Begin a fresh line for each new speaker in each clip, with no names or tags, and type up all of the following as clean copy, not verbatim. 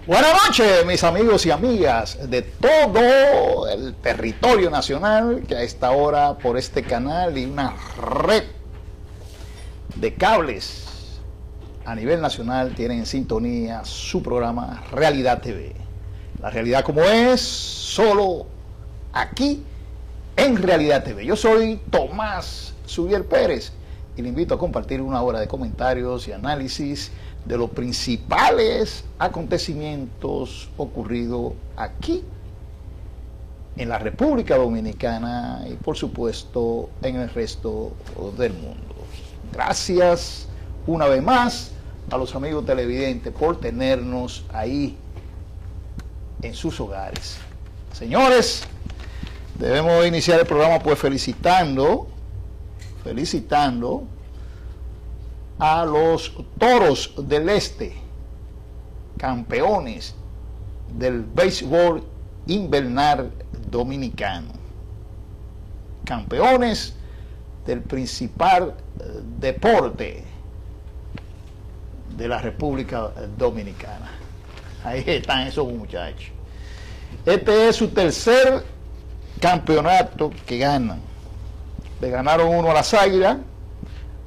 Buenas noches, mis amigos y amigas de todo el territorio nacional que a esta hora por este canal y una red de cables a nivel nacional tienen en sintonía su programa Realidad TV. La realidad como es, solo aquí en Realidad TV. Yo soy Tomás Subiel Pérez y le invito a compartir una hora de comentarios y análisis de los principales acontecimientos ocurridos aquí en la República Dominicana y por supuesto en el resto del mundo. Gracias una vez más a los amigos televidentes por tenernos ahí en sus hogares. Señores, debemos iniciar el programa pues felicitando a los Toros del Este, campeones del béisbol invernal dominicano, campeones del principal deporte de la República Dominicana. Ahí están esos muchachos. Este es su tercer campeonato que ganan. Le ganaron uno a las Águilas,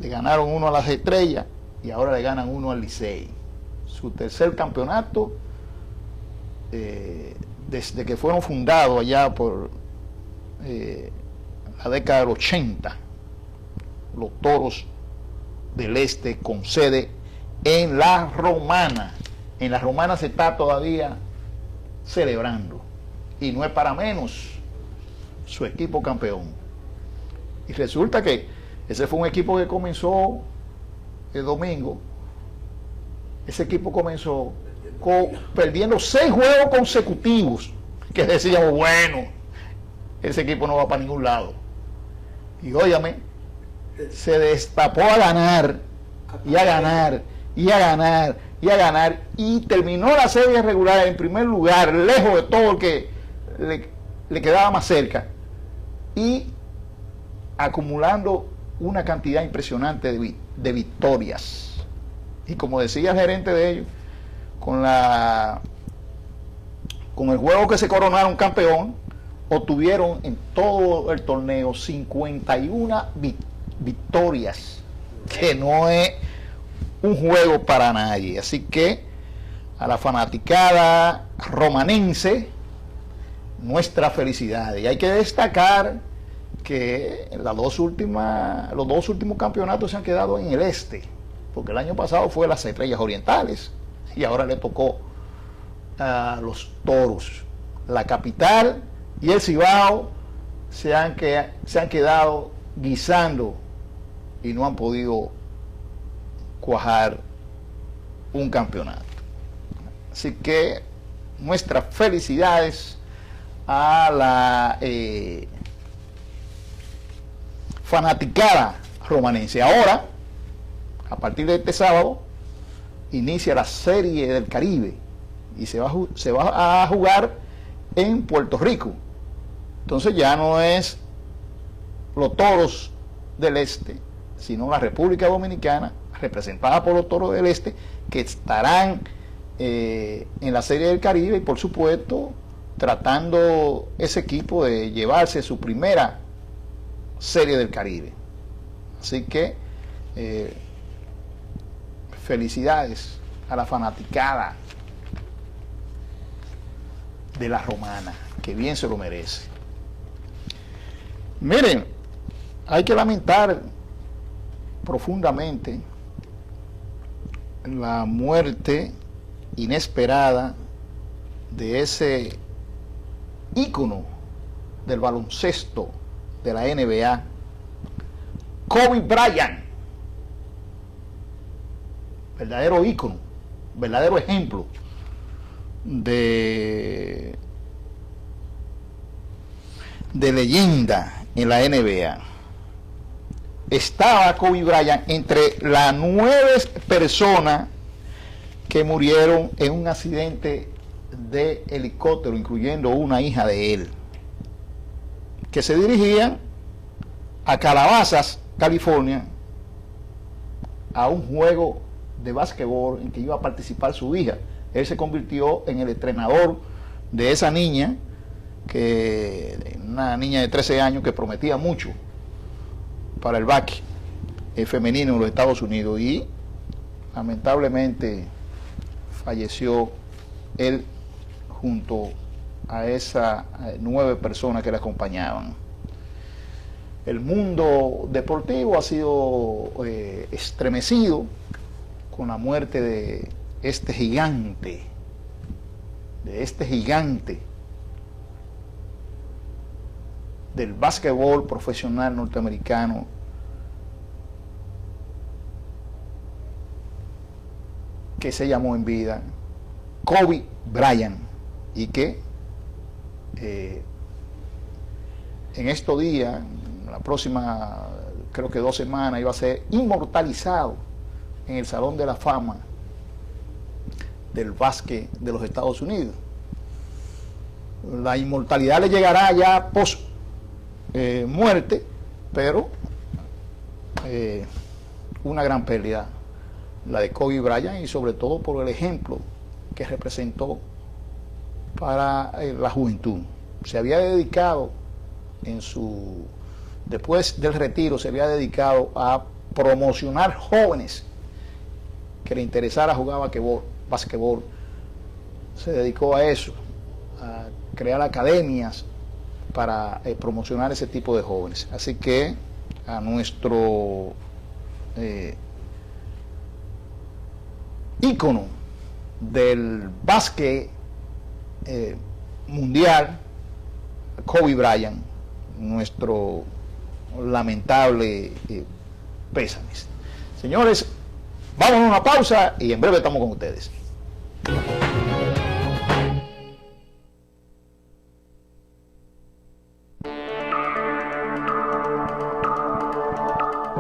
le ganaron uno a las Estrellas y ahora le ganan uno al Licey. Su tercer campeonato desde que fueron fundados allá por la década del 80, los Toros del Este con sede en La Romana. En La Romana se está todavía celebrando y no es para menos su equipo campeón. Y resulta que ese fue un equipo que comenzó el domingo. Ese equipo comenzó perdiendo 6 juegos consecutivos, que decíamos, bueno, ese equipo no va para ningún lado. Y óyame, se destapó a ganar, y a ganar, y a ganar, y a ganar, y terminó la serie regular en primer lugar, lejos de todo el que le quedaba más cerca, y acumulando una cantidad impresionante de victorias. Y como decía el gerente de ellos, con el juego que se coronaron campeón, obtuvieron en todo el torneo 51 victorias, que no es un juego para nadie. Así que a la fanaticada romanense, nuestra felicidad. Y hay que destacar que los dos últimos campeonatos se han quedado en el este, porque el año pasado fue las Estrellas Orientales y ahora le tocó a los Toros. La capital y el Cibao se han quedado guisando y no han podido cuajar un campeonato. Así que nuestras felicidades a la fanaticada romanense. Ahora, a partir de este sábado, inicia la Serie del Caribe y se va a jugar en Puerto Rico. Entonces ya no es los Toros del Este, sino la República Dominicana, representada por los Toros del Este, que estarán en la Serie del Caribe y por supuesto tratando ese equipo de llevarse su primera Serie del Caribe. Así que felicidades a la fanaticada de La Romana, que bien se lo merece. Miren, hay que lamentar profundamente la muerte inesperada de ese ícono del baloncesto de la NBA, Kobe Bryant, verdadero ícono, verdadero ejemplo de leyenda en la NBA. Estaba Kobe Bryant entre las 9 personas que murieron en un accidente de helicóptero, incluyendo una hija de él, que se dirigían a Calabazas, California, a un juego de básquetbol en que iba a participar su hija, él se convirtió en el entrenador de esa niña, una niña de 13 años que prometía mucho para el básquet femenino en los Estados Unidos, y lamentablemente falleció él junto a esas 9 personas que le acompañaban. El mundo deportivo ha sido estremecido con la muerte de este gigante, del básquetbol profesional norteamericano, que se llamó en vida Kobe Bryant, y que en estos días, la próxima, creo que 2 semanas, iba a ser inmortalizado en el Salón de la Fama del básquet de los Estados Unidos. La inmortalidad le llegará ya post muerte, pero una gran pérdida la de Kobe Bryant, y sobre todo por el ejemplo que representó para la juventud. Se había dedicado después del retiro, se había dedicado a promocionar jóvenes que le interesara jugar basquetbol. Se dedicó a eso, a crear academias para promocionar ese tipo de jóvenes. Así que a nuestro ícono del básquet mundial, Kobe Bryant, nuestro lamentable pésames. Señores, vamos a una pausa y en breve estamos con ustedes.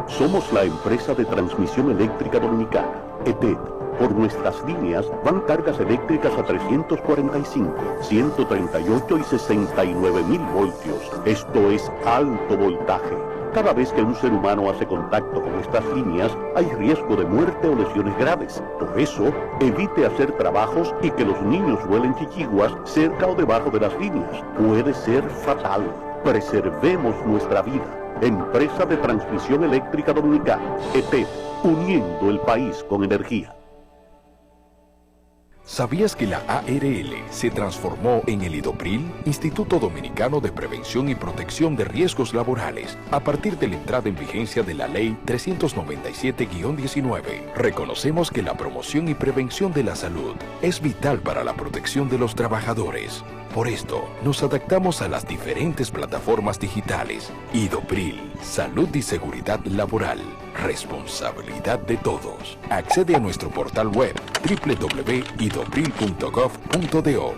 Somos la empresa de transmisión eléctrica dominicana, ETED. Por nuestras líneas van cargas eléctricas a 345, 138 y 69.000 voltios. Esto es alto voltaje. Cada vez que un ser humano hace contacto con estas líneas, hay riesgo de muerte o lesiones graves. Por eso, evite hacer trabajos y que los niños vuelen chichiguas cerca o debajo de las líneas. Puede ser fatal. Preservemos nuestra vida. Empresa de Transmisión Eléctrica Dominicana, ETED, uniendo el país con energía.
¿Sabías que la ARL se transformó en el IDOPRIL, Instituto Dominicano de Prevención y Protección de Riesgos Laborales, a partir de la entrada en vigencia de la Ley 397-19? Reconocemos que la promoción y prevención de la salud es vital para la protección de los trabajadores. Por esto, nos adaptamos a las diferentes plataformas digitales. IDOPRIL, Salud y Seguridad Laboral, responsabilidad de todos. Accede a nuestro portal web www.idopril.gov.do.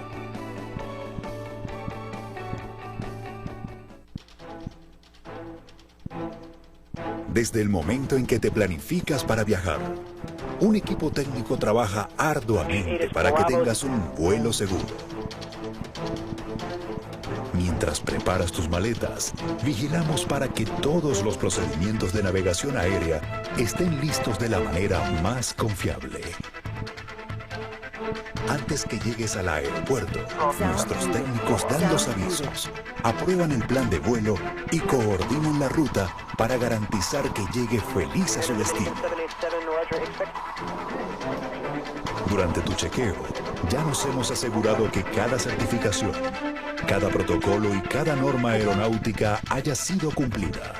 Desde el momento en que te planificas para viajar, un equipo técnico trabaja arduamente para que tengas un vuelo seguro. Mientras preparas tus maletas, vigilamos para que todos los procedimientos de navegación aérea estén listos de la manera más confiable. Antes que llegues al aeropuerto, nuestros técnicos dan los avisos, aprueban el plan de vuelo y coordinan la ruta para garantizar que llegue feliz a su destino. Durante tu chequeo, ya nos hemos asegurado que cada certificación, cada protocolo y cada norma aeronáutica haya sido cumplida.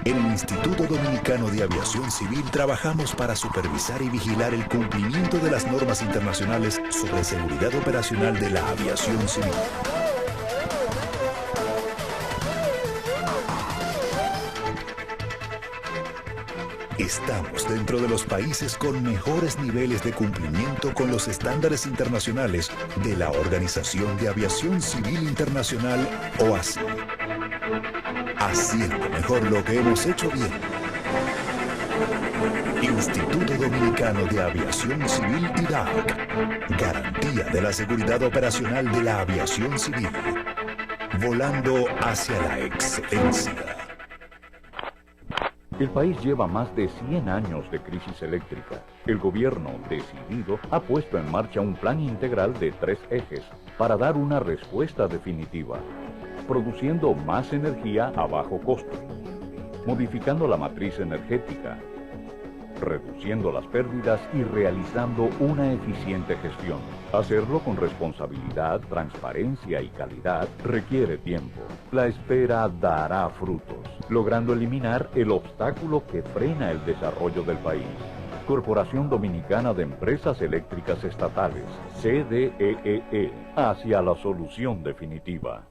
En el Instituto Dominicano de Aviación Civil trabajamos para supervisar y vigilar el cumplimiento de las normas internacionales sobre seguridad operacional de la aviación civil. Estamos dentro de los países con mejores niveles de cumplimiento con los estándares internacionales de la Organización de Aviación Civil Internacional, OACI. Haciendo mejor lo que hemos hecho bien. Instituto Dominicano de Aviación Civil IDAC. Garantía de la seguridad operacional de la aviación civil. Volando hacia la excelencia.
El país lleva más de 100 años de crisis eléctrica. El gobierno, decidido, ha puesto en marcha un plan integral de 3 ejes para dar una respuesta definitiva, produciendo más energía a bajo costo, modificando la matriz energética, reduciendo las pérdidas y realizando una eficiente gestión. Hacerlo con responsabilidad, transparencia y calidad requiere tiempo. La espera dará frutos, logrando eliminar el obstáculo que frena el desarrollo del país. Corporación Dominicana de Empresas Eléctricas Estatales, CDEE, hacia la solución definitiva.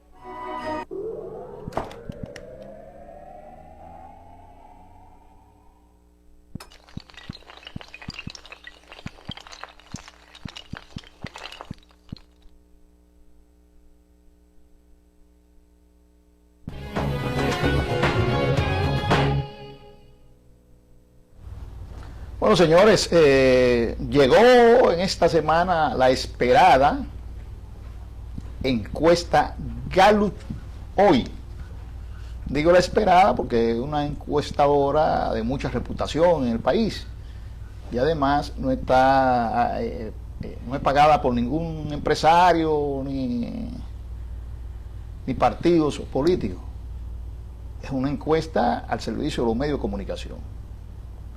Bueno, señores, llegó en esta semana la esperada encuesta Gallup hoy. Digo la esperada porque es una encuestadora de mucha reputación en el país y además no es pagada por ningún empresario ni partidos políticos. Es una encuesta al servicio de los medios de comunicación.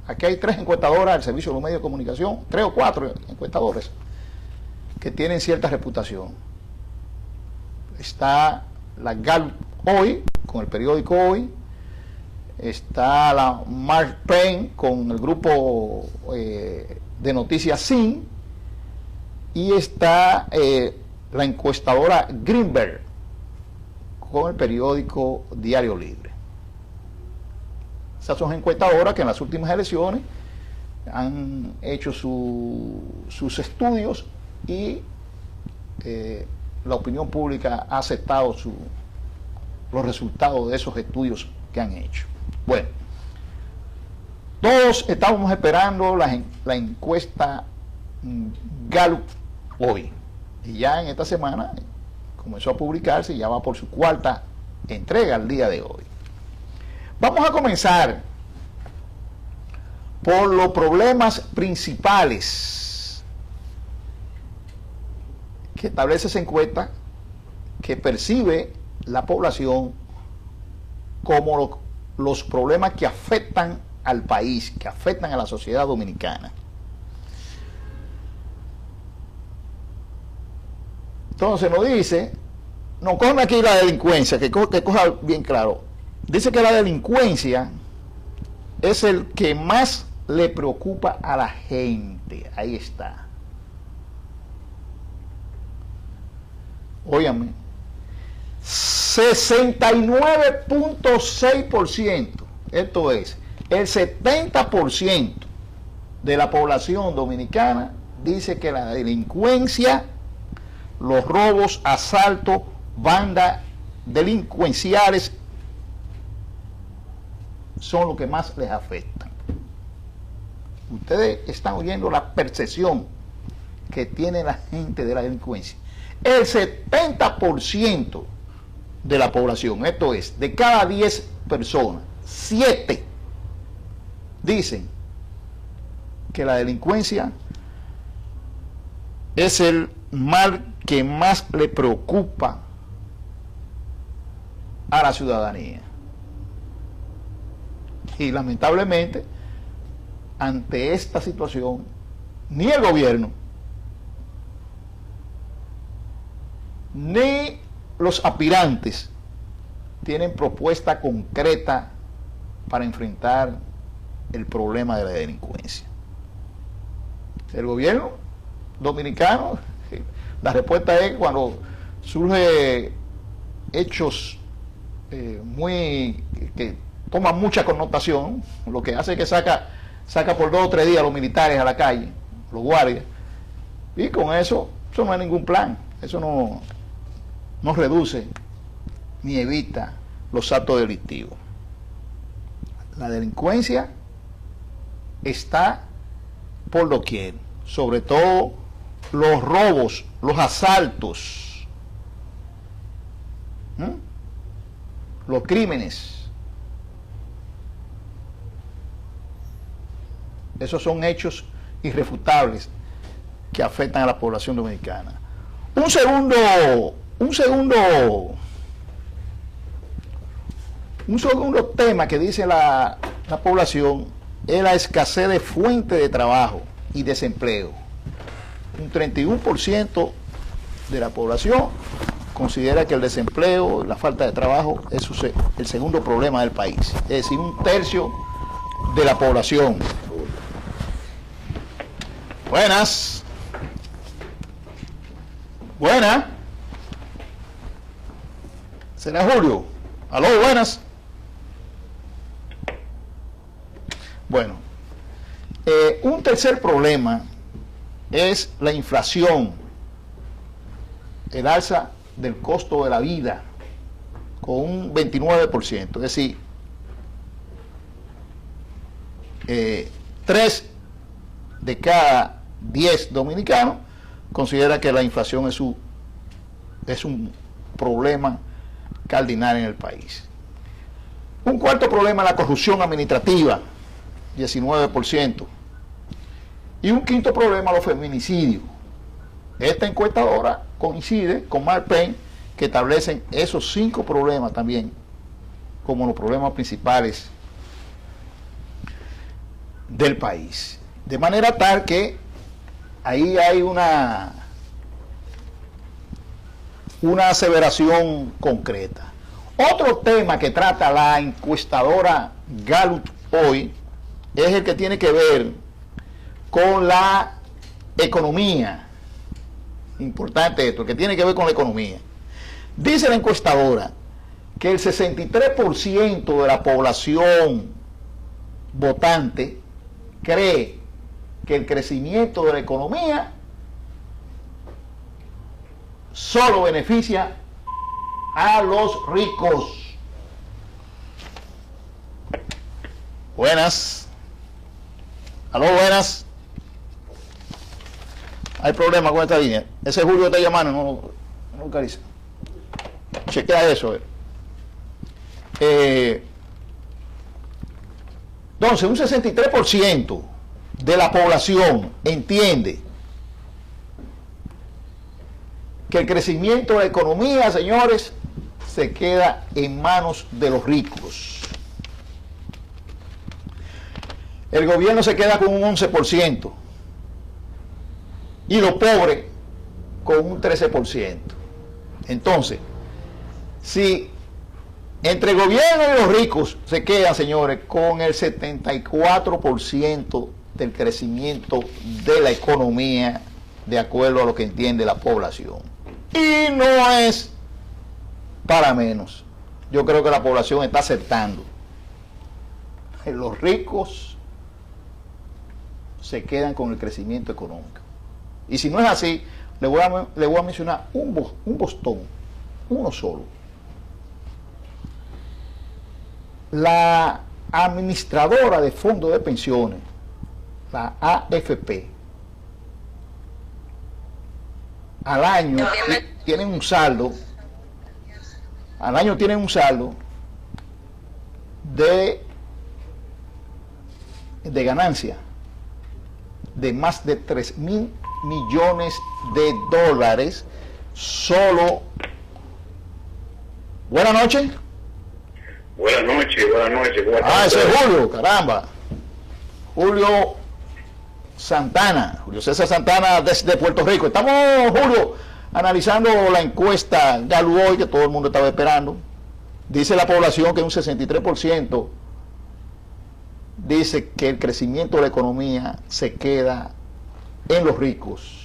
Aquí hay 3 encuestadoras al servicio de los medios de comunicación, 3 o 4 encuestadores que tienen cierta reputación. Está la Gallup hoy, con el periódico Hoy, está la Mark Twain con el grupo de noticias SIN, y está la encuestadora Greenberg con el periódico Diario Libre. Esas son encuestadoras que en las últimas elecciones han hecho sus estudios y la opinión pública ha aceptado los resultados de esos estudios que han hecho. Bueno, todos estábamos esperando la encuesta Gallup hoy, y ya en esta semana comenzó a publicarse y ya va por su 4ª entrega al día de hoy. Vamos a comenzar por los problemas principales que establece esa encuesta, que percibe la población como los problemas que afectan al país, que afectan a la sociedad dominicana. Entonces nos dice, nos coge aquí la delincuencia, que coja bien claro. Dice que la delincuencia es el que más le preocupa a la gente. Ahí está. Óyame. 69.6%. Esto es, el 70% de la población dominicana dice que la delincuencia, los robos, asaltos, bandas delincuenciales son lo que más les afecta. Ustedes están oyendo la percepción que tiene la gente de la delincuencia. El 70% de la población, esto es, de cada 10 personas, 7 dicen que la delincuencia es el mal que más le preocupa a la ciudadanía. Y lamentablemente, ante esta situación, ni el gobierno, ni los aspirantes tienen propuesta concreta para enfrentar el problema de la delincuencia. El gobierno dominicano, la respuesta es cuando surge hechos que toman mucha connotación, lo que hace es que saca por 2 o 3 días a los militares a la calle, los guardias, y con eso no hay ningún plan, eso no reduce ni evita los actos delictivos. La delincuencia está por doquier, sobre todo los robos, los asaltos, los crímenes. Esos son hechos irrefutables que afectan a la población dominicana. Un segundo tema que dice la población es la escasez de fuentes de trabajo y desempleo. Un 31% de la población considera que el desempleo, la falta de trabajo, es el segundo problema del país. Es decir, un tercio de la población. Buenas. Buenas. ¿Será Julio? Aló, buenas. Bueno, un tercer problema es la inflación, el alza del costo de la vida, con un 29%, es decir, 3 de cada 10 dominicanos considera que la inflación es un problema cardinal en el país. Un cuarto problema es la corrupción administrativa, 19%. Y un quinto problema, los feminicidios. Esta encuestadora coincide con Mark Payne, que establecen esos 5 problemas también como los problemas principales del país. De manera tal que ahí hay una aseveración concreta. Otro tema que trata la encuestadora Gallup hoy es el que tiene que ver con la economía. Importante esto, que tiene que ver con la economía. Dice la encuestadora que el 63% de la población votante cree que el crecimiento de la economía solo beneficia a los ricos. Buenas. Aló, buenas. Hay problema con esta línea. Ese Julio está llamando, no localiza. Chequea eso. Entonces, un 63% de la población entiende que el crecimiento de la economía, señores, se queda en manos de los ricos. El gobierno se queda con un 11% y los pobres con un 13%. Entonces, si entre el gobierno y los ricos se quedan, señores, con el 74% del crecimiento de la economía, de acuerdo a lo que entiende la población. Y no es para menos. Yo creo que la población está aceptando. Los ricos se quedan con el crecimiento económico. Y si no es así, le voy a mencionar un bostón, uno solo. La administradora de fondos de pensiones, la AFP, al año tienen un saldo, de ganancia de más de 3.000 millones de dólares solo. Buenas noches.
Buenas noches.
Ese es Julio, caramba. Julio Santana, Julio César Santana desde Puerto Rico. Estamos, Julio, analizando la encuesta Gallup hoy que todo el mundo estaba esperando. Dice la población que un 63% dice que el crecimiento de la economía se queda en los ricos.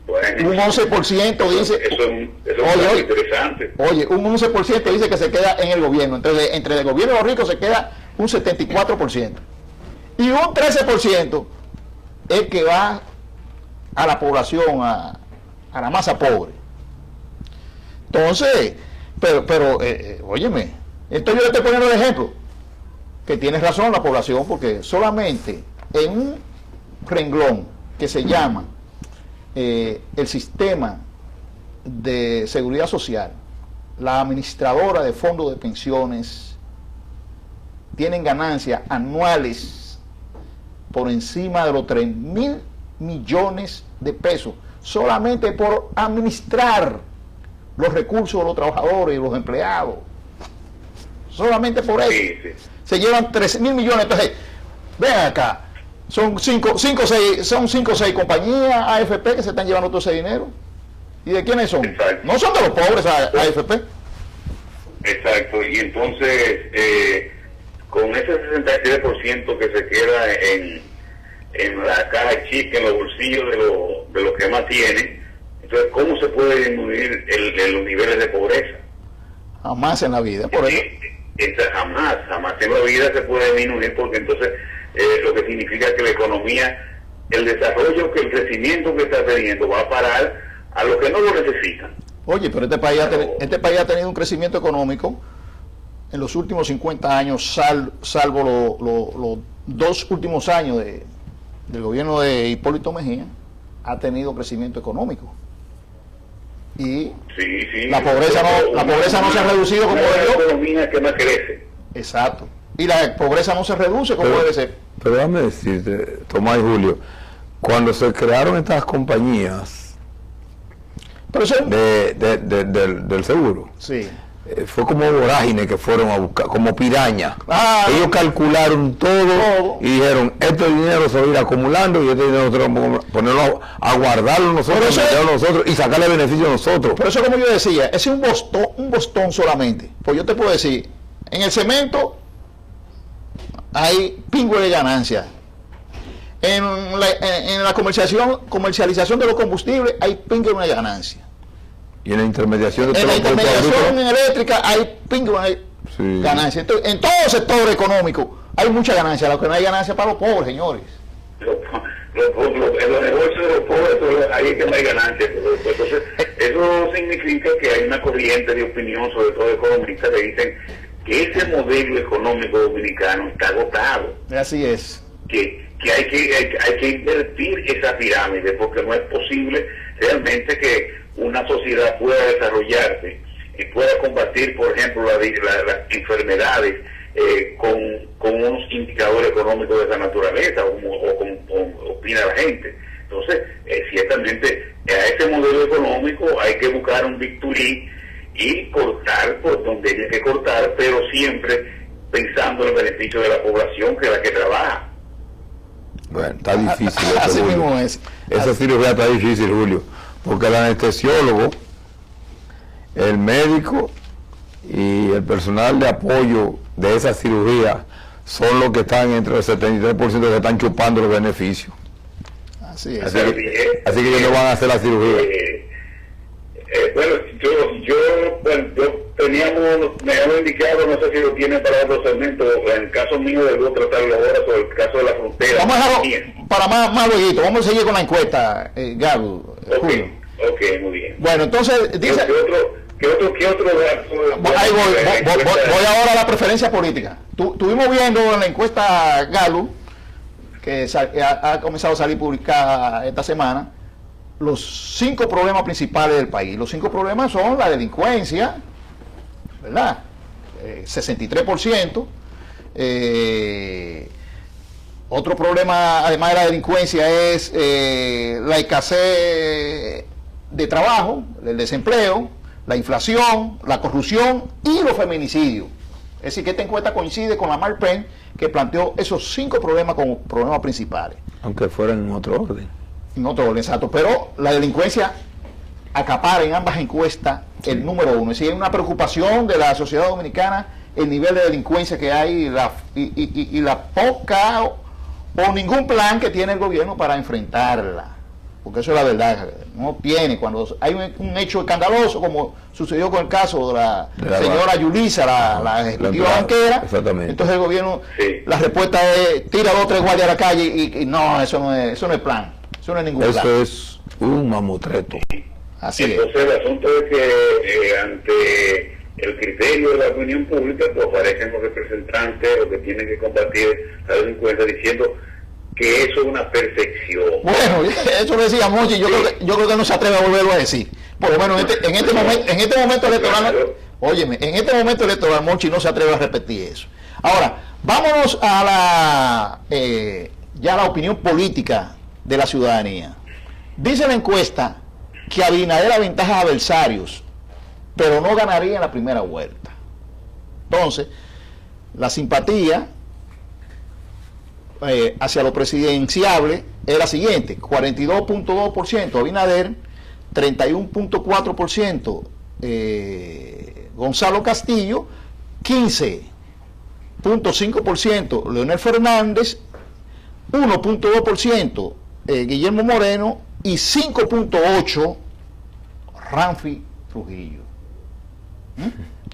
Bueno,
un 11% dice...
Eso es interesante.
Oye, un 11% dice que se queda en el gobierno. Entre el gobierno y los ricos se queda un 74%. Y un 13% es que va a la población, a la masa pobre. Entonces, óyeme, entonces yo le estoy poniendo el ejemplo, que tiene razón la población, porque solamente en un renglón que se llama el sistema de seguridad social, la administradora de fondos de pensiones tienen ganancias anuales por encima de los 3.000 millones de pesos, solamente por administrar los recursos de los trabajadores y los empleados. Solamente por eso.
Sí, sí.
Se llevan 13.000 millones. Entonces, ven acá, son 5 o 6 compañías AFP que se están llevando todo ese dinero. ¿Y de quiénes son?
Exacto.
No son de los pobres AFP.
Exacto, y entonces con ese 67% que se queda en la caja chica, en los bolsillos de los que más tienen, entonces ¿cómo se puede disminuir los niveles de pobreza?
Jamás en la vida, por eso.
Jamás en la vida se puede disminuir, porque entonces lo que significa que la economía, el desarrollo, que el crecimiento que está teniendo va a parar a los que no lo necesitan.
Oye, pero este país ha tenido un crecimiento económico en los últimos 50 años, salvo los 2 últimos años del gobierno de Hipólito Mejía, ha tenido crecimiento económico. Y
sí,
la pobreza no se ha reducido como debió.
La economía que más crece.
Exacto. Y la pobreza no se reduce como debe ser.
Pero déjame decirte, Tomás y Julio, cuando se crearon estas compañías
Pero eso,
del seguro,
sí.
Fue como vorágine que fueron a buscar, como piraña. Ellos calcularon todo y dijeron, este dinero se va a ir acumulando y este dinero nosotros vamos a ponerlo a guardarlo nosotros, y sacarle beneficio a nosotros.
Por eso, como yo decía, ese es un bostón solamente. Pues yo te puedo decir, en el cemento hay pingüe de ganancia. En la comercialización de los combustibles hay pingüe de ganancia.
Y en la intermediación de
eléctrica hay pingüe de ganancia. Entonces, en todo sector económico hay mucha ganancia. Lo que no hay ganancia para los pobres, señores.
En los negocios de los pobres ahí es que no hay ganancia. Entonces, eso significa que hay una corriente de opinión, sobre todo economistas, que dicen que ese modelo económico dominicano está agotado.
Así es.
Que hay que invertir esa pirámide, porque no es posible realmente que una sociedad pueda desarrollarse y pueda combatir, por ejemplo, las enfermedades con unos indicadores económicos de esa naturaleza, o como opina la gente. Entonces, ciertamente, a ese modelo económico hay que buscar un bisturí y cortar por donde hay que cortar, pero siempre pensando en el beneficio de la población, que es la que trabaja.
Bueno, está difícil.
Así mismo es.
Esa cirugía está difícil, Julio, porque el anestesiólogo, el médico y el personal de apoyo de esa cirugía son los que están entre el 73% que están chupando los beneficios.
Así es.
Así que ellos no van a hacer la cirugía.
Bueno, me habíamos indicado, no sé si lo tienen para otro segmento, en el caso mío debo tratarlo ahora sobre el caso de la frontera.
Vamos a dejarlo para más luego, vamos a seguir con la encuesta, Gabo.
Ok, muy bien.
Bueno, entonces, dice...
¿Qué otro dato?
Ahí voy ahora a la preferencia política. Estuvimos viendo en la encuesta Galo, que ha comenzado a salir publicada esta semana, los 5 problemas principales del país. Los 5 problemas son la delincuencia, ¿verdad? 63%. Otro problema, además de la delincuencia, es la escasez de trabajo, el desempleo, la inflación, la corrupción y los feminicidios. Es decir, que esta encuesta coincide con la Marpen, que planteó esos 5 problemas como problemas principales.
Aunque fueran en otro orden.
En otro orden, exacto. Pero la delincuencia acapara en ambas encuestas el número 1. Es decir, hay una preocupación de la sociedad dominicana el nivel de delincuencia que hay y la poca o ningún plan que tiene el gobierno para enfrentarla. Porque eso es la verdad, no tiene. Cuando hay un hecho escandaloso, como sucedió con el caso de la señora Yulisa, la ejecutiva banquera, entonces el gobierno, la respuesta es tira 2 o 3 guardias a la calle y no, eso no es plan, eso no es ningún plan.
Eso es un mamotreto.
Así es.
Entonces el asunto es que ante el criterio de la opinión pública, pues aparecen los representantes, los que tienen que combatir la delincuencia, diciendo que eso es una perfección. Bueno,
eso lo decía Monchi, yo creo que no se atreve a volverlo a decir. Por lo menos en este momento electoral, óyeme, en este momento electoral Monchi no se atreve a repetir eso. Ahora, vámonos a ya la opinión política de la ciudadanía. Dice la encuesta que Abinader aventaja a adversarios, pero no ganaría en la primera vuelta. Entonces, la simpatía hacia lo presidenciable es la siguiente: 42.2% Abinader, 31.4% Gonzalo Castillo, 15.5% Leonel Fernández, 1.2% Guillermo Moreno y 5.8% Ramfi Trujillo.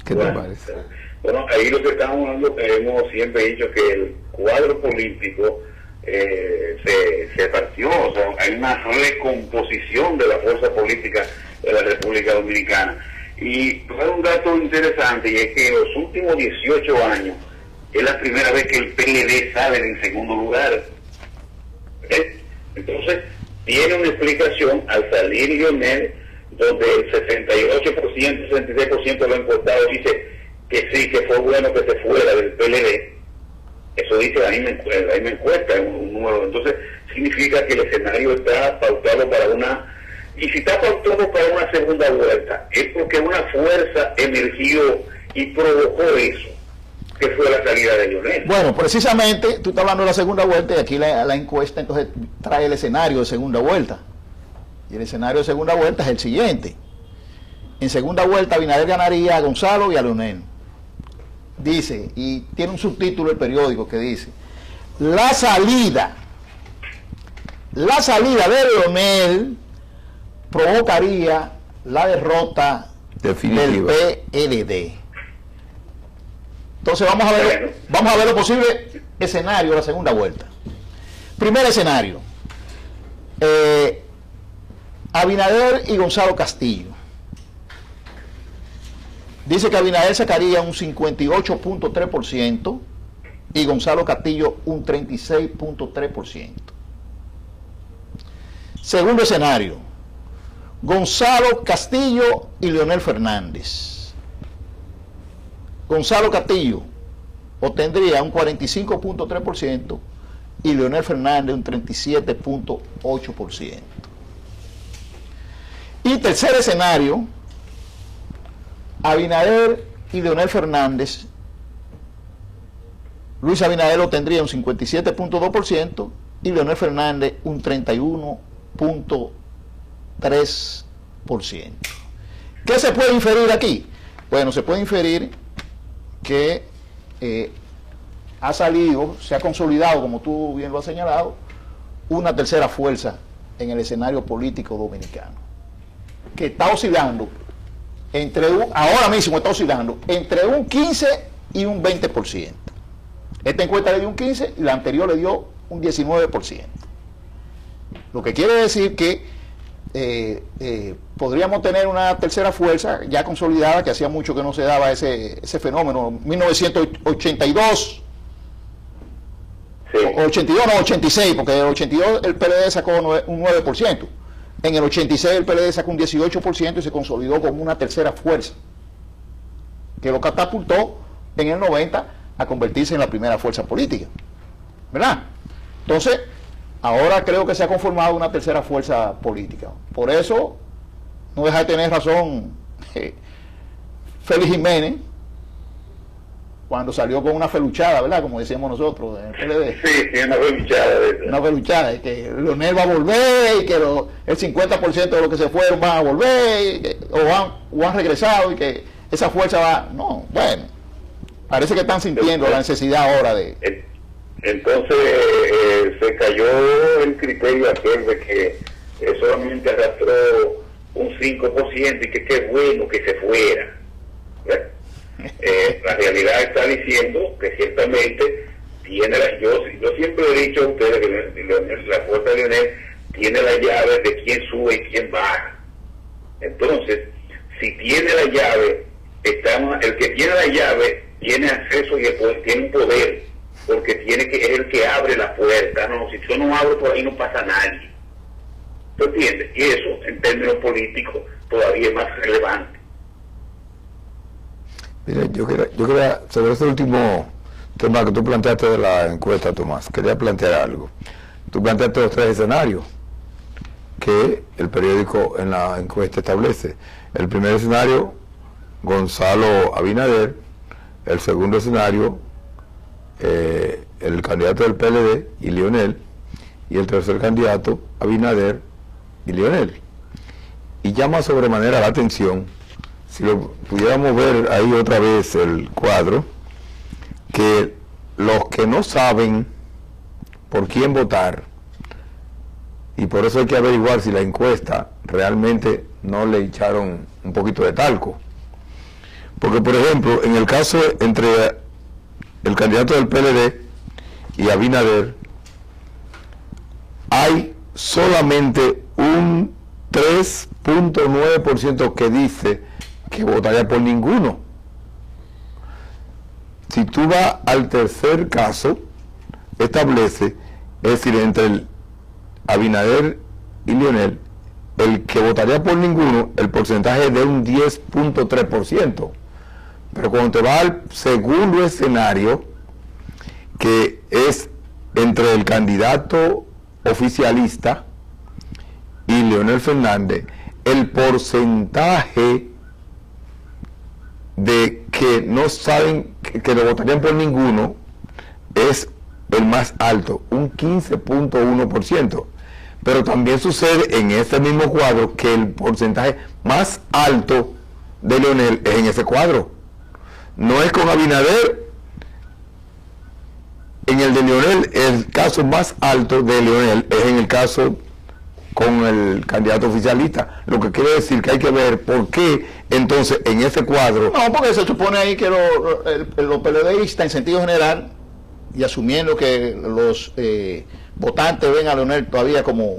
¿Qué te parece?
Bueno, ahí lo que estamos hablando, hemos siempre dicho que el cuadro político se partió, o sea, hay una recomposición de la fuerza política de la República Dominicana. Y hay un dato interesante, y es que en los últimos 18 años es la primera vez que el PLD sale en segundo lugar. Entonces, tiene una explicación al salir Lionel, donde el 68%, 63% de los encuestados dice que sí, que fue bueno que se fuera del PLD. Eso dice la misma encuesta, un número. Entonces, significa que el escenario está pautado para una... Y si está pautado para una segunda vuelta, es porque una fuerza emergió y provocó eso, que fue la salida de Lionel.
Bueno, precisamente, tú estás hablando de la segunda vuelta y aquí la encuesta entonces trae el escenario de segunda vuelta. Y el escenario de segunda vuelta es el siguiente. En segunda vuelta Abinader ganaría a Gonzalo y a Leonel. Dice, y tiene un subtítulo el periódico que dice: la salida de Leonel provocaría la derrota
definitiva
del PLD. Entonces vamos a ver los posibles escenarios de la segunda vuelta. Primer escenario: Abinader y Gonzalo Castillo. Dice que Abinader sacaría un 58.3% y Gonzalo Castillo un 36.3%. Segundo escenario: Gonzalo Castillo y Leonel Fernández. Gonzalo Castillo obtendría un 45.3% y Leonel Fernández un 37.8%. Y tercer escenario: Abinader y Leonel Fernández. Luis Abinader obtendría un 57.2% y Leonel Fernández un 31.3%. ¿Qué se puede inferir aquí? Bueno, se puede inferir que ha salido, se ha consolidado, como tú bien lo has señalado, una tercera fuerza en el escenario político dominicano, que está oscilando ahora mismo está oscilando entre un 15 y un 20%. Esta encuesta le dio un 15 y la anterior le dio un 19%. Lo que quiere decir que podríamos tener una tercera fuerza ya consolidada, que hacía mucho que no se daba ese fenómeno. 1982, sí. 82 no, 86, porque en el 82 el PLD sacó un 9%. En el 86 el PLD sacó un 18% y se consolidó como una tercera fuerza, que lo catapultó en el 90 a convertirse en la primera fuerza política, ¿verdad? Entonces, ahora creo que se ha conformado una tercera fuerza política. Por eso, no deja de tener razón Félix Jiménez, cuando salió con una feluchada, ¿verdad? Como decíamos nosotros en el PLD.
Sí, una feluchada.
Una feluchada, y que Leonel va a volver, y que el 50% de los que se fueron van a volver, o han regresado, y que esa fuerza va... No, bueno, parece que están sintiendo la necesidad ahora de...
Entonces se cayó el criterio aquel de que solamente arrastró un 5% y que qué bueno que se fuera, ¿verdad? La realidad está diciendo que ciertamente tiene yo siempre he dicho a ustedes que la fuerza de Leonel tiene la llave de quién sube y quién baja. Entonces, si tiene la llave, el que tiene la llave tiene acceso y tiene un poder, porque es el que abre la puerta. No, si yo no abro, por ahí no pasa nadie. ¿Tú entiendes? Y eso, en términos políticos, todavía es más relevante.
Mira, yo quería sobre este último tema que tú planteaste de la encuesta, Tomás, quería plantear algo. Tú planteaste los 3 escenarios que el periódico en la encuesta establece. El primer escenario, Gonzalo Abinader. El segundo escenario, el candidato del PLD y Leonel. Y el tercer candidato, Abinader y Leonel. Y llama sobremanera la atención, si lo pudiéramos ver ahí otra vez el cuadro, que los que no saben por quién votar, y por eso hay que averiguar si la encuesta realmente no le echaron un poquito de talco. Porque, por ejemplo, en el caso entre el candidato del PLD y Abinader, hay solamente un 3.9% que dice que votaría por ninguno. Si tú vas al tercer caso, establece, es decir, entre el Abinader y Leonel, el que votaría por ninguno, el porcentaje es de un 10.3%. Pero cuando te va al segundo escenario, que es entre el candidato oficialista y Leonel Fernández, el porcentaje de que no saben que lo votarían por ninguno es el más alto, un 15.1%. Pero también sucede en ese mismo cuadro que el porcentaje más alto de Leonel es en ese cuadro. No es con Abinader. En el de Leonel, el caso más alto de Leonel es en el caso con el candidato oficialista. Lo que quiere decir que hay que ver por qué entonces en ese cuadro...
No, porque se supone ahí que los PLDistas en sentido general, y asumiendo que los votantes ven a Leonel todavía como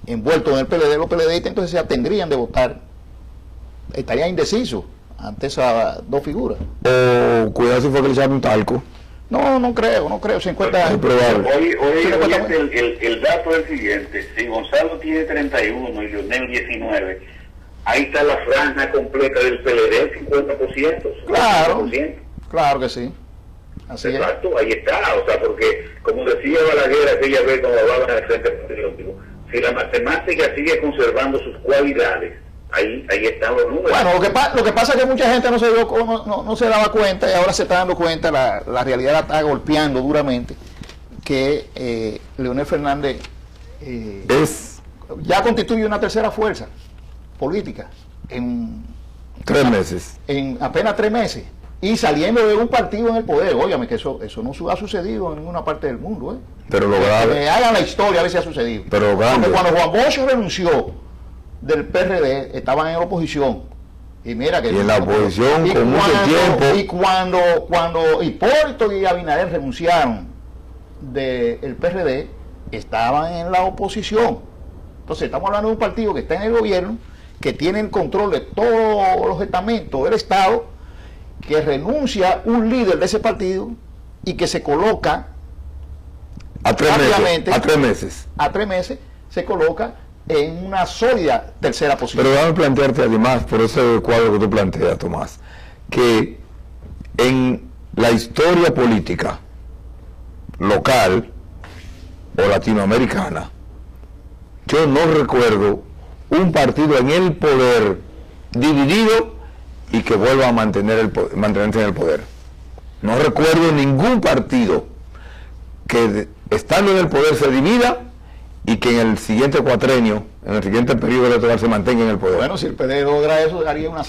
envuelto en el PLD, los PLDistas entonces se abstendrían de votar, estarían indecisos ante esas dos figuras.
O cuidado si fue que le echaron un talco.
No creo, se encuentra...
Hoy el dato es el siguiente: si Gonzalo tiene 31 y Leonel 19, ahí está la franja completa del PLD, 50%.
Claro que sí. Así
exacto, ahí está, o sea, porque como decía Balaguer aquella vez cuando hablaban del Frente Patriótico, si la matemática sigue conservando sus cualidades, ahí están los números.
Bueno, lo que pasa es que mucha gente no se daba cuenta, y ahora se está dando cuenta, la realidad la está golpeando duramente, que Leonel Fernández ya constituye una tercera fuerza política en
3 meses.
En apenas 3 meses. Y saliendo de un partido en el poder. Óyame, que eso no ha sucedido en ninguna parte del mundo.
Pero lo grave...
Que hagan la historia a ver si ha sucedido.
Pero
porque cuando Juan Bosch renunció del PRD, estaban en oposición. Y mira que...
Y en la oposición con mucho tiempo...
Y cuando Hipólito y Abinader renunciaron del PRD, estaban en la oposición. Entonces estamos hablando de un partido que está en el gobierno, que tiene el control de todos los estamentos del Estado, que renuncia un líder de ese partido y que se coloca
a 3 meses
se coloca en una sólida tercera posición.
Pero déjame plantearte además, por ese cuadro que tú planteas, Tomás, que en la historia política local o latinoamericana, yo no recuerdo un partido en el poder dividido y que vuelva a mantenerse en el poder. No recuerdo ningún partido que estando en el poder se divida y que en el siguiente cuatrenio, en el siguiente periodo electoral se mantenga en el poder.
Bueno, si el PD logra eso, lograría una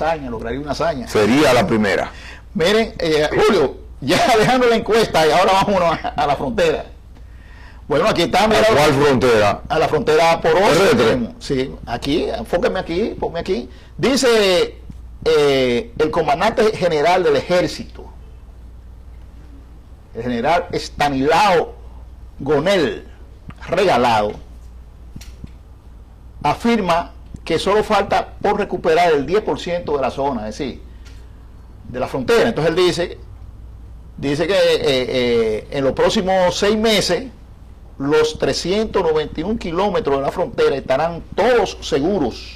hazaña.
Sería la primera.
Miren, Julio, ya dejando la encuesta y ahora vámonos a la frontera. Bueno, aquí está.
¿A cuál frontera?
A la frontera porosa. Sí, aquí, enfóquenme aquí, ponme aquí. Dice el comandante general del ejército, el general Estanislao Gonel Regalado, afirma que solo falta por recuperar el 10% de la zona, es decir, de la frontera. Entonces él dice que en los próximos 6 meses los 391 kilómetros de la frontera estarán todos seguros,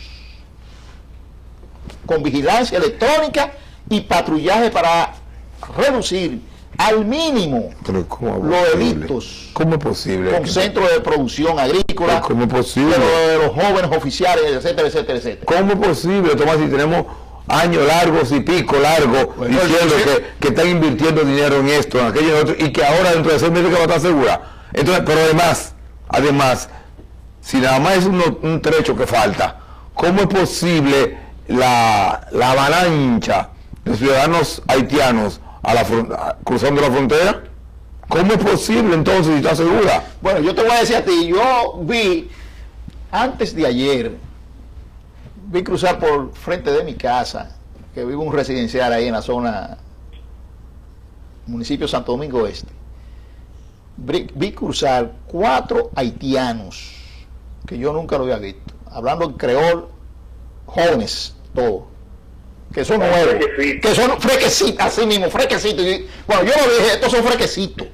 con vigilancia electrónica y patrullaje para reducir al mínimo
Pero ¿cómo es
los
posible?
delitos
¿Cómo es posible?
con centros de producción agrícola,
Pero ¿cómo es posible?
de los jóvenes oficiales, etcétera, etcétera, etcétera.
¿Cómo es posible, Tomás, si tenemos años largos y pico largos
Bueno,
diciendo
sí.
que están invirtiendo dinero en esto, en aquello, en otro, y que ahora dentro de 6 meses que va a estar segura? Entonces, pero además, si nada más es un trecho que falta, ¿cómo es posible la avalancha de ciudadanos haitianos cruzando la frontera? ¿Cómo es posible entonces si está segura?
Bueno, yo te voy a decir a ti, yo vi, antes de ayer, vi cruzar por frente de mi casa, que vivo un residencial ahí en la zona, municipio Santo Domingo Este. Vi cruzar 4 haitianos, que yo nunca lo había visto, hablando en creol, jóvenes, todos, que son nuevos, que son frequecitos, así mismo, frequecitos. Bueno, yo lo dije, estos son frequecitos,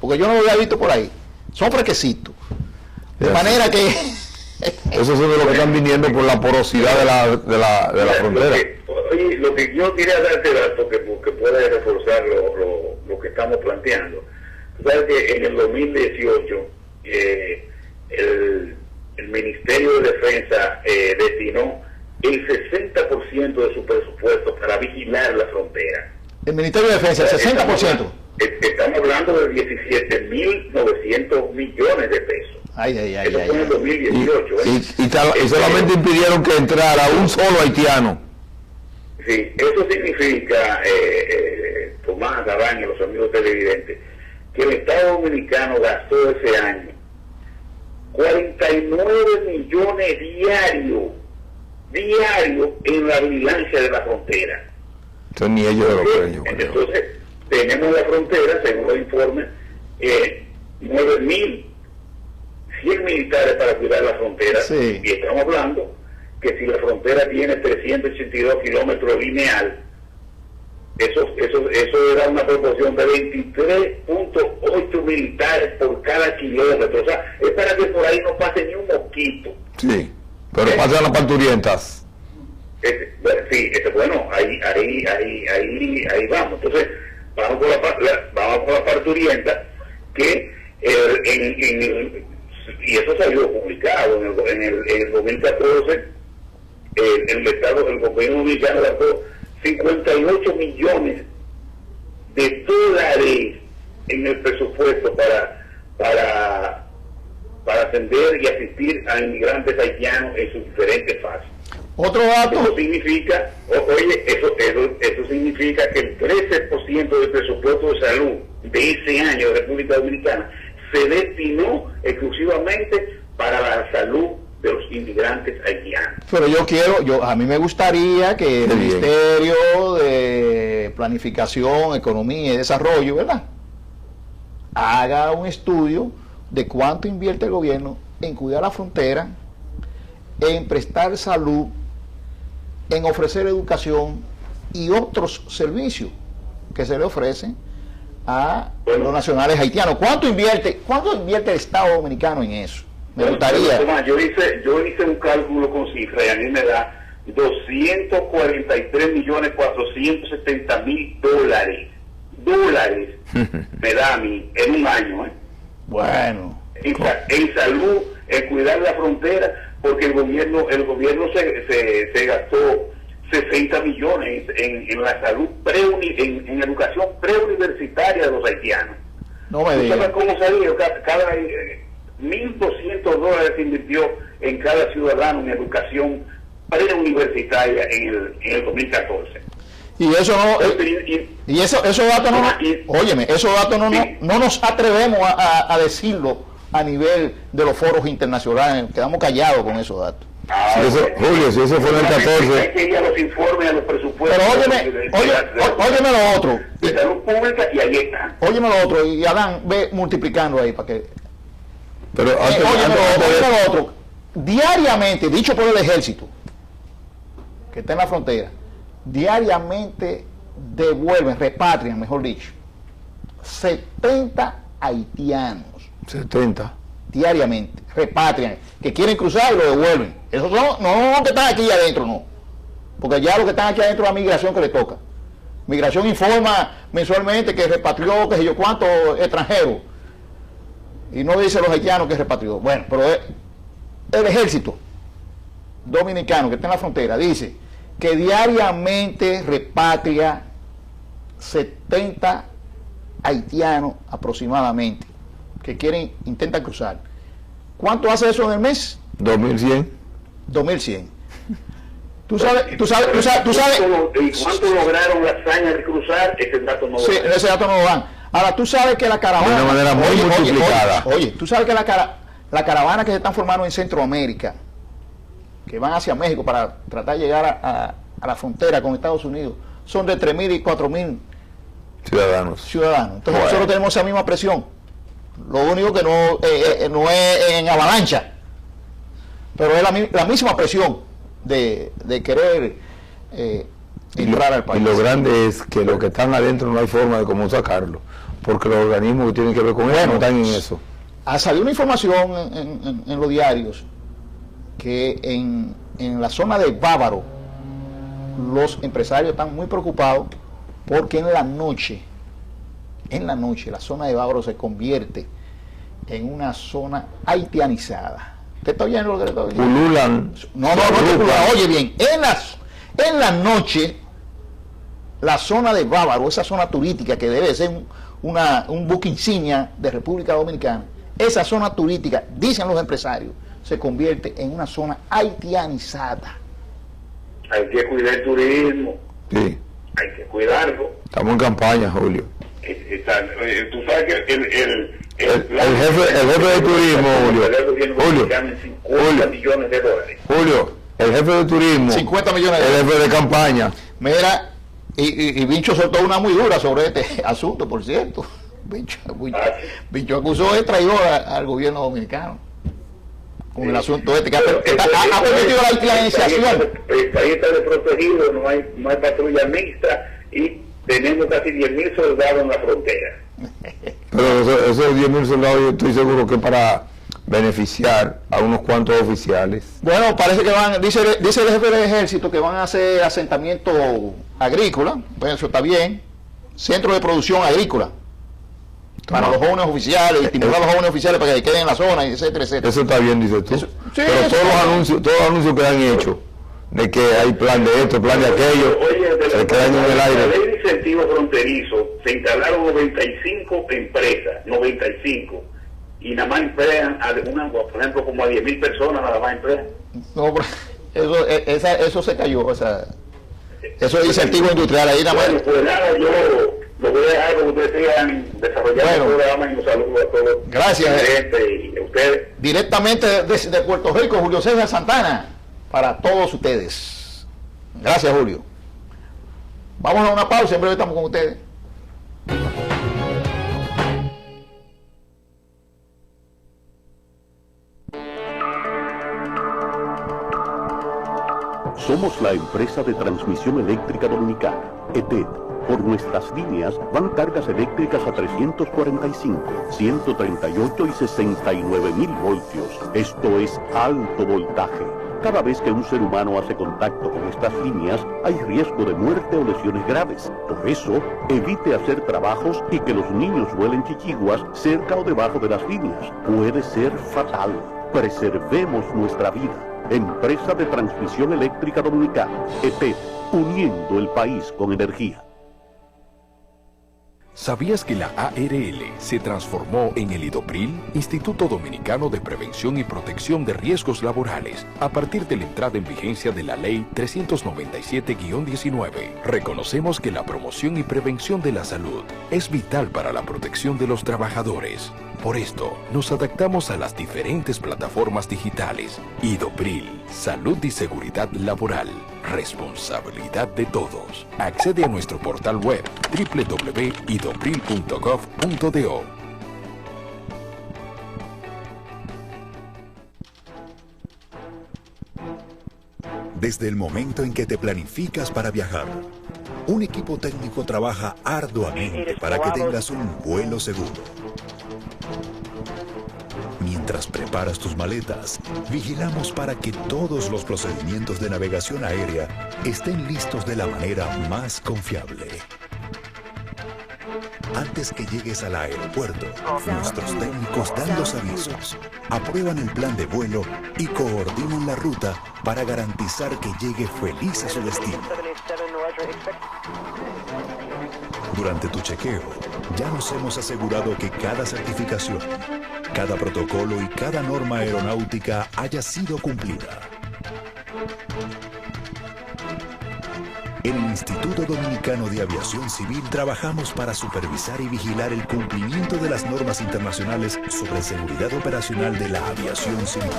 porque yo no lo había visto por ahí, son frequecitos. De manera que...
Esos son de los que están viniendo por la porosidad de la frontera.
Oye, lo que yo quería darte dato que puede reforzar lo que estamos planteando. Tú sabes que en el 2018 el Ministerio de Defensa destinó el 60% de su presupuesto para vigilar la frontera.
El Ministerio de Defensa, el 60%.
Estamos hablando de 17.900 millones de pesos. Eso fue en el 2018.
Y solamente impidieron que entrara un solo haitiano.
Sí, eso significa, Tomás, Adán y los amigos televidentes, que el Estado Dominicano gastó ese año 49 millones diarios en la vigilancia de la frontera.
Entonces ni ellos lo creen, yo creo.
Entonces, tenemos la frontera, según los informes, 9.100 militares para cuidar la frontera.
Sí.
Y estamos hablando que si la frontera tiene 382 kilómetros lineal, eso era una proporción de 23.8 militares por cada kilómetro. O sea, es para que por ahí no pase ni un mosquito.
Sí, pero pasan las parturientas.
Bueno, ahí vamos. Entonces, vamos por la parturienta, que y eso salió publicado en el 2014. El gobierno dominicano gastó 58 millones de dólares en el presupuesto para atender y asistir a inmigrantes haitianos en sus diferentes fases.
Otro dato.
Eso significa, eso significa que el 13% del presupuesto de salud de ese año de República Dominicana se destinó exclusivamente para la salud de los inmigrantes haitianos.
Pero a mí me gustaría que el Ministerio de Planificación, Economía y Desarrollo, ¿verdad?, haga un estudio de cuánto invierte el gobierno en cuidar la frontera, en prestar salud, en ofrecer educación y otros servicios que se le ofrecen a los nacionales haitianos. ¿Cuánto invierte el Estado Dominicano en eso? Me gustaría.
Tomás, yo hice un cálculo con cifras y a mí me da 243.470.000 dólares me da a mí en un año.
Bueno.
En salud, en cuidar la frontera, porque el gobierno se gastó 60 millones en la salud, en educación preuniversitaria de los haitianos.
No me digas.
¿Sabes cómo salió? Cada $1.200 se invirtió en cada ciudadano en educación preuniversitaria en el 2014.
Y eso no, y esos datos no, óyeme, esos datos no nos atrevemos a decirlo a nivel de los foros internacionales, quedamos callados con esos datos.
Julio, si eso fue en el 14.
Hay que ir a los informes, a los presupuestos.
Pero óyeme lo otro.
De salud pública, y ahí está.
Óyeme lo otro, y Adán, ve multiplicando ahí para que.
Pero
óyeme lo otro. Diariamente, dicho por el ejército, que está en la frontera, diariamente repatrian, mejor dicho, 70 haitianos.
70.
Diariamente, repatrian, que quieren cruzar y lo devuelven. Esos son, no que están aquí adentro, no. Porque ya los que están aquí adentro es la migración que le toca. Migración informa mensualmente que repatrió, qué sé yo, cuántos extranjeros. Y no dice los haitianos que repatrió. Bueno, pero el ejército dominicano que está en la frontera dice que diariamente repatria 70 haitianos aproximadamente que intentan cruzar. ¿Cuánto hace eso en el mes?
2100.
2100. ¿Tú
¿Y cuánto lograron la hazaña de cruzar? Ese dato no lo
sí,
dan.
ese dato no lo dan. Ahora, tú sabes que la caravana...
De una manera muy multiplicada.
Oye, tú sabes que la caravana que se están formando en Centroamérica, que van hacia México para tratar de llegar a la frontera con Estados Unidos, son de 3.000 y 4.000
ciudadanos.
Entonces
Bueno.
nosotros tenemos esa misma presión. Lo único que no es en avalancha, pero es la misma presión de querer entrar al país.
Y lo grande es que los que están adentro no hay forma de cómo sacarlo, porque los organismos que tienen que ver con eso no están en eso.
Ha salido una información en los diarios que en la zona de Bávaro los empresarios están muy preocupados porque en la noche la zona de Bávaro se convierte en una zona haitianizada. ¿Usted está oyendo lo que le estoy diciendo?
Pululan.
No, oye bien, en la noche, la zona de Bávaro, esa zona turística que debe ser un buque insignia de República Dominicana, esa zona turística, dicen los empresarios, se convierte en una zona haitianizada.
Hay que cuidar el turismo,
Sí.
hay que cuidarlo.
Estamos en campaña, Julio.
Tú sabes que
El jefe de turismo, Julio,
millones de dólares.
Julio, el jefe de turismo,
50 millones de
el
dólares.
jefe de campaña.
Mira, y Vincho soltó una muy dura sobre este asunto, por cierto. Vincho acusó de traidor al gobierno dominicano con el asunto este que ha permitido la haitianización.
El país está desprotegido, no hay patrulla mixta y tenemos casi 10.000 soldados en la frontera.
Pero esos 10.000 soldados yo estoy seguro que para beneficiar a unos cuantos oficiales.
Bueno, parece que dice el jefe del ejército que van a hacer asentamiento agrícola, pues eso está bien, centro de producción agrícola, para los jóvenes oficiales, estimular a los jóvenes oficiales para que queden en la zona, etcétera, etcétera.
Eso está bien, dices tú.
Sí,
pero
eso
todos los anuncios que han hecho, de que hay plan de esto, plan de aquello,
Oye,
se quedan en el
la
aire.
ley de incentivos fronterizos se instalaron 95 empresas, 95, y nada más emplean por ejemplo, como a 10.000 personas nada más emplean.
No, eso se cayó, eso es incentivo industrial ahí nada más.
Bueno, pues nada, yo lo voy a dejar que ustedes sigan desarrollando el programa y un saludo a todos.
Gracias.
Y a ustedes.
Directamente desde Puerto Rico, Julio César Santana, para todos ustedes. Gracias, Julio. Vamos a una pausa, en breve estamos con ustedes.
Somos la empresa de transmisión eléctrica dominicana, ETED. Por nuestras líneas van cargas eléctricas a 345, 138 y 69.000 voltios. Esto es alto voltaje. Cada vez que un ser humano hace contacto con estas líneas, hay riesgo de muerte o lesiones graves. Por eso, evite hacer trabajos y que los niños vuelen chichiguas cerca o debajo de las líneas. Puede ser fatal. Preservemos nuestra vida. Empresa de Transmisión Eléctrica Dominicana, ETED, uniendo el país con energía.
¿Sabías que la ARL se transformó en el IDOPRIL, Instituto Dominicano de Prevención y Protección de Riesgos Laborales, a partir de la entrada en vigencia de la Ley 397-19? Reconocemos que la promoción y prevención de la salud es vital para la protección de los trabajadores. Por esto, nos adaptamos a las diferentes plataformas digitales. IDOPRIL, Salud y Seguridad Laboral, responsabilidad de todos. Accede a nuestro portal web www.idopril.gov.do.
Desde el momento en que te planificas para viajar, un equipo técnico trabaja arduamente para que tengas un vuelo seguro. Mientras preparas tus maletas, vigilamos para que todos los procedimientos de navegación aérea estén listos de la manera más confiable. Antes que llegues al aeropuerto, nuestros técnicos dan los avisos, aprueban el plan de vuelo y coordinan la ruta para garantizar que llegue feliz a su destino. Durante tu chequeo, ya nos hemos asegurado que cada certificación, cada protocolo y cada norma aeronáutica haya sido cumplida. En el Instituto Dominicano de Aviación Civil trabajamos para supervisar y vigilar el cumplimiento de las normas internacionales sobre seguridad operacional de la aviación civil.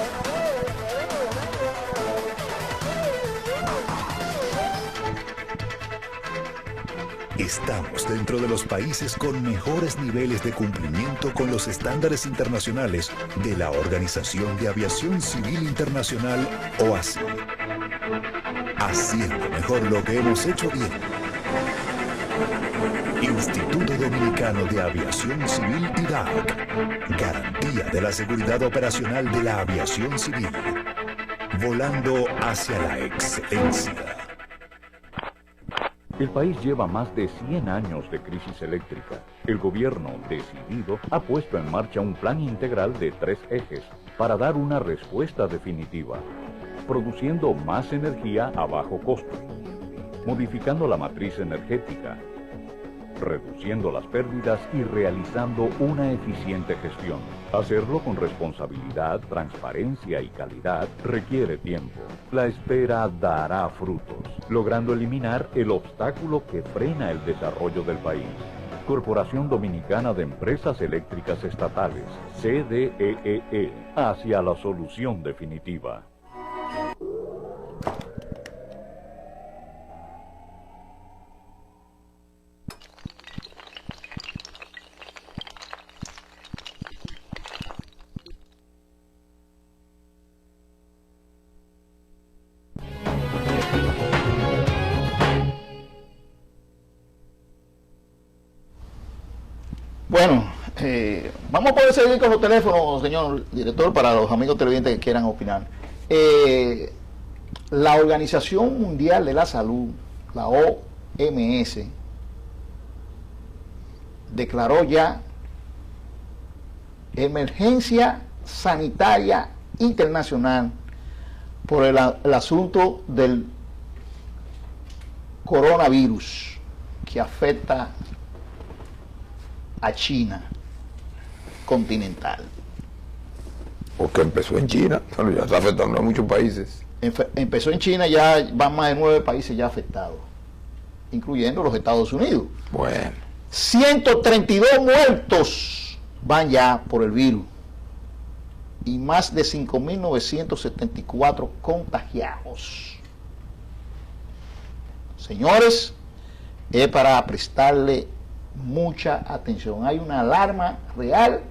Estamos dentro de los países con mejores niveles de cumplimiento con los estándares internacionales de la Organización de Aviación Civil Internacional, OACI. Haciendo mejor lo que hemos hecho bien. Instituto Dominicano de Aviación Civil IDAC. Garantía de la seguridad operacional de la aviación civil. Volando hacia la excelencia.
El país lleva más de 100 años de crisis eléctrica. El gobierno, decidido, ha puesto en marcha un plan integral de 3 ejes para dar una respuesta definitiva, produciendo más energía a bajo costo, modificando la matriz energética, reduciendo las pérdidas y realizando una eficiente gestión. Hacerlo con responsabilidad, transparencia y calidad requiere tiempo. La espera dará frutos, logrando eliminar el obstáculo que frena el desarrollo del país. Corporación Dominicana de Empresas Eléctricas Estatales, CDEE, hacia la solución definitiva.
Bueno, vamos a poder seguir con los teléfonos, señor director, para los amigos televidentes que quieran opinar. La Organización Mundial de la Salud, la OMS, declaró ya emergencia sanitaria internacional por el asunto del coronavirus que afecta a China continental.
Porque empezó en China, bueno, ya está afectando a muchos países.
Empezó en China, ya van más de 9 países ya afectados, incluyendo los Estados Unidos.
Bueno.
132 muertos van ya por el virus y más de 5.974 contagiados. Señores, es para prestarle mucha atención. Hay una alarma real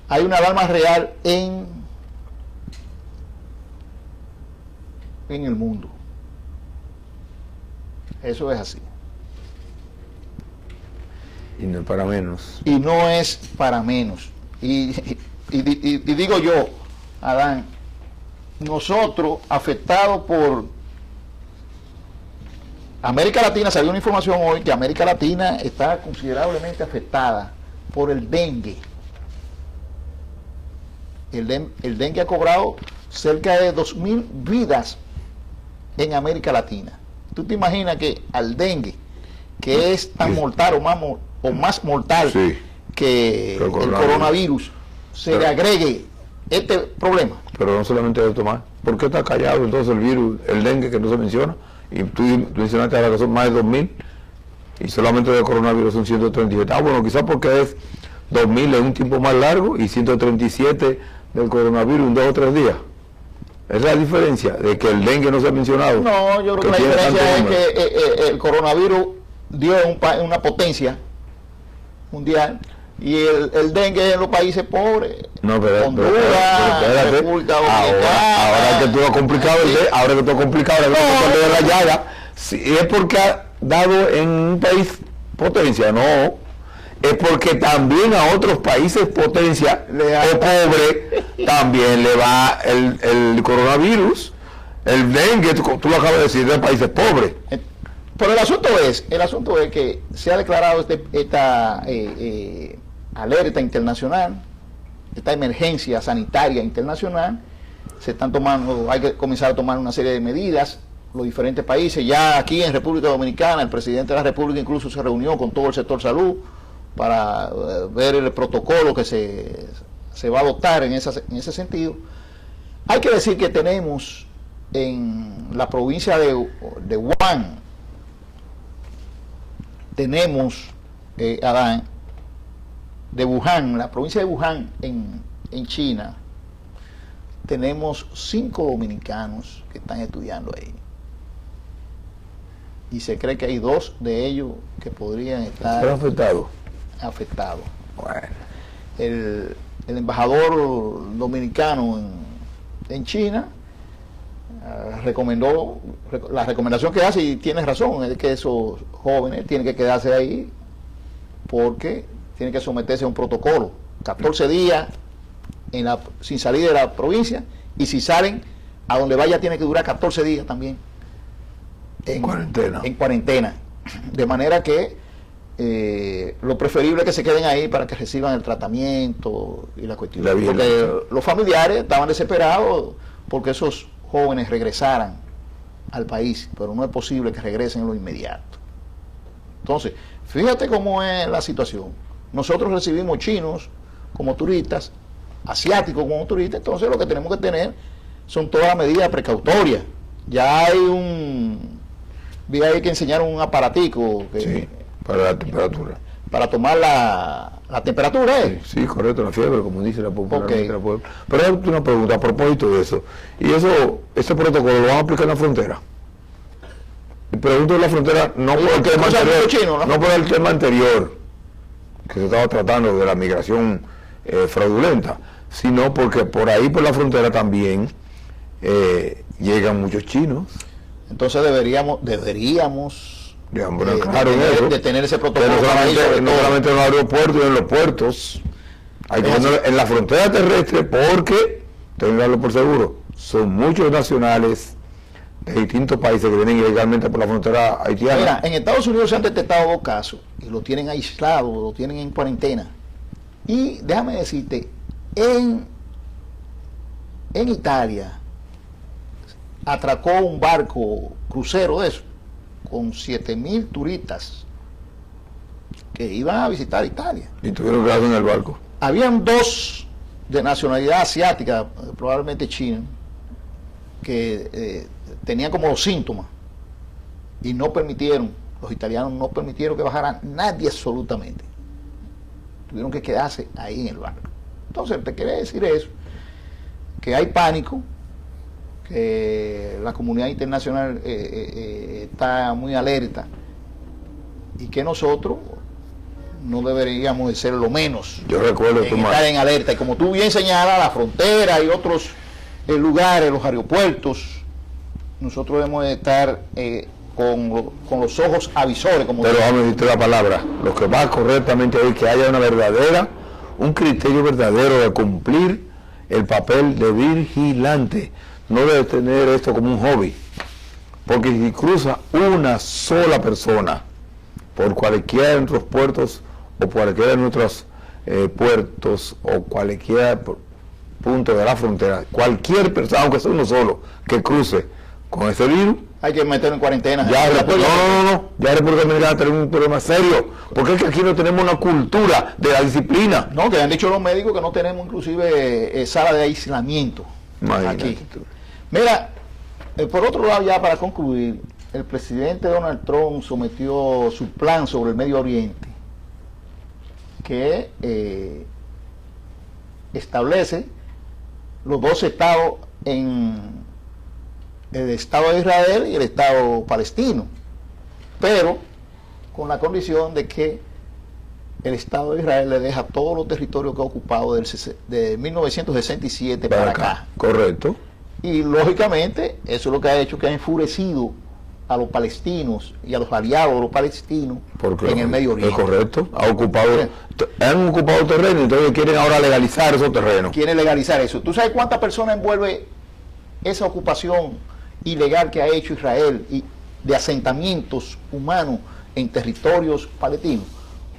hay una alarma real en el mundo. Eso es así.
Y no es para menos.
Y no es para menos. Y digo yo, Adán, nosotros afectados por América Latina, salió una información hoy que América Latina está considerablemente afectada por el dengue. El dengue ha cobrado cerca de 2.000 vidas en América Latina. ¿Tú te imaginas que al dengue, que es tan mortal o más mortal que el coronavirus, se le agregue este problema?
Pero no solamente eso, Tomás. ¿Por qué está callado entonces el virus, el dengue que no se menciona? Y tú mencionaste ahora que son más de 2.000 y solamente del coronavirus son 137. Ah, bueno, quizás porque es 2.000 en un tiempo más largo y 137 del coronavirus en 2 o 3 días. Esa es la diferencia de que el dengue no se ha mencionado.
No, yo creo que la diferencia es que el coronavirus dio una potencia mundial y el dengue en los países pobres.
No, pero
Honduras, República
Dominicana. Ahora que tú has complicado ahora que tú has complicado la llaga, sí, es porque ha dado en un país potencia, no. es porque también a otros países potencia o pobre también le va el coronavirus, el dengue, tú lo acabas de decir, de países pobres.
Pero el asunto es que se ha declarado esta alerta internacional, esta emergencia sanitaria internacional. Se están tomando, hay que comenzar a tomar una serie de medidas, los diferentes países. Ya aquí en República Dominicana, el presidente de la República incluso se reunió con todo el sector salud para ver el protocolo que se va a adoptar en ese sentido. Hay que decir que tenemos en la provincia de Wuhan, tenemos, Adán, de Wuhan, la provincia de Wuhan en China, tenemos 5 dominicanos que están estudiando ahí. Y se cree que hay 2 de ellos que podrían estar afectados. Bueno. El embajador dominicano en China recomendó, la recomendación que hace, y tienes razón, es que esos jóvenes tienen que quedarse ahí porque tienen que someterse a un protocolo, 14 días sin salir de la provincia, y si salen, a donde vaya tiene que durar 14 días también en cuarentena, de manera que lo preferible es que se queden ahí para que reciban el tratamiento y la cuestión, porque los familiares estaban desesperados porque esos jóvenes regresaran al país, pero no es posible que regresen en lo inmediato. Entonces, fíjate cómo es la situación. Nosotros recibimos chinos como turistas, asiáticos como turistas, entonces lo que tenemos que tener son todas las medidas precautorias. Ya hay vi ahí que enseñaron un aparatico
para la temperatura.
Para tomar la temperatura, ¿eh?
Sí, correcto, la fiebre, como dice la popularmente. Pero hay una pregunta a propósito de eso. ¿Y ese protocolo lo van a aplicar en la frontera? Y pregunto de la frontera, no por el tema anterior, no por el tema anterior, que se estaba tratando de la migración fraudulenta, sino porque por ahí, por la frontera también llegan muchos chinos.
Entonces deberíamos
claro,
de tener ese protocolo.
No solamente en los aeropuertos y en los puertos, hay que ponerlo en la frontera terrestre, porque, tenganlo por seguro, son muchos nacionales de distintos países que vienen ilegalmente por la frontera haitiana.
Mira, en Estados Unidos se han detectado 2 casos y lo tienen aislado, lo tienen en cuarentena. Y déjame decirte, en Italia atracó un barco crucero de eso, con 7,000 turistas que iban a visitar Italia.
¿Y tuvieron que hacer en el barco?
Habían 2 de nacionalidad asiática, probablemente china, que tenían como los síntomas y no permitieron, los italianos no permitieron que bajara nadie absolutamente. Tuvieron que quedarse ahí en el barco. Entonces, te quería decir eso, que hay pánico, que la comunidad internacional está muy alerta y que nosotros no deberíamos de ser lo menos.
Yo recuerdo
estar en alerta, y como tú bien señalas, la frontera y otros lugares, los aeropuertos, nosotros debemos de estar con los ojos avisores.
Pero vamos a decirte la palabra, lo que va correctamente es que haya un criterio verdadero de cumplir el papel de vigilante. No debe tener esto como un hobby, porque si cruza una sola persona por cualquiera de nuestros puertos o cualquiera de nuestros puertos o cualquier punto de la frontera, cualquier persona, aunque sea uno solo, que cruce con ese virus,
hay que meterlo en cuarentena.
Ya República Dominicana tiene un problema serio, porque es que aquí no tenemos una cultura de la disciplina.
No, que han dicho los médicos que no tenemos inclusive sala de aislamiento. Aquí. Mira, por otro lado, ya para concluir, el presidente Donald Trump sometió su plan sobre el Medio Oriente, que establece los 2 estados en el Estado de Israel y el Estado palestino, pero con la condición de que el Estado de Israel le deja todos los territorios que ha ocupado de 1967 para acá.
Correcto.
Y lógicamente eso es lo que ha hecho que ha enfurecido a los palestinos y a los aliados de los palestinos
Porque
en el Medio Oriente.
Es correcto, han ocupado terreno, entonces quieren ahora legalizar esos terrenos.
Quieren legalizar eso. ¿Tú sabes cuántas personas envuelve esa ocupación ilegal que ha hecho Israel y de asentamientos humanos en territorios palestinos?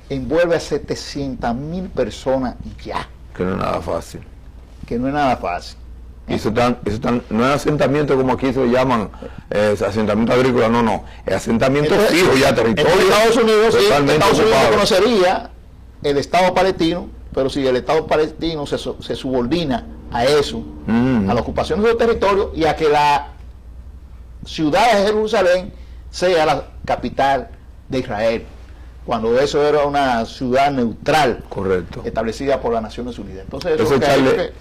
Envuelve a 700.000 personas ya.
Que no es nada fácil.
Que no es nada fácil.
Eso no es asentamiento como aquí se llaman, asentamiento agrícola, no, es asentamiento fijo ya, territorio.
En Estados Unidos, sí,
totalmente
Estados Unidos
ocupado.
reconocería el Estado palestino, pero si el Estado palestino se subordina a eso, a la ocupación de los territorios y a que la ciudad de Jerusalén sea la capital de Israel, cuando eso era una ciudad neutral,
correcto,
establecida por las Naciones Unidas. Entonces eso,
Eso,
es
Charlie,
que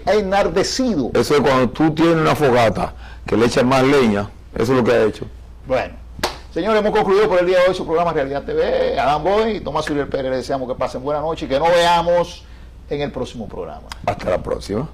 ha enardecido.
Eso es cuando tú tienes una fogata que le echas más leña, eso es lo que ha hecho.
Bueno, señores, hemos concluido por el día de hoy su programa Realidad TV. Adán Boy y Tomás Uriel Pérez, les deseamos que pasen buena noche y que nos veamos en el próximo programa.
Hasta la próxima.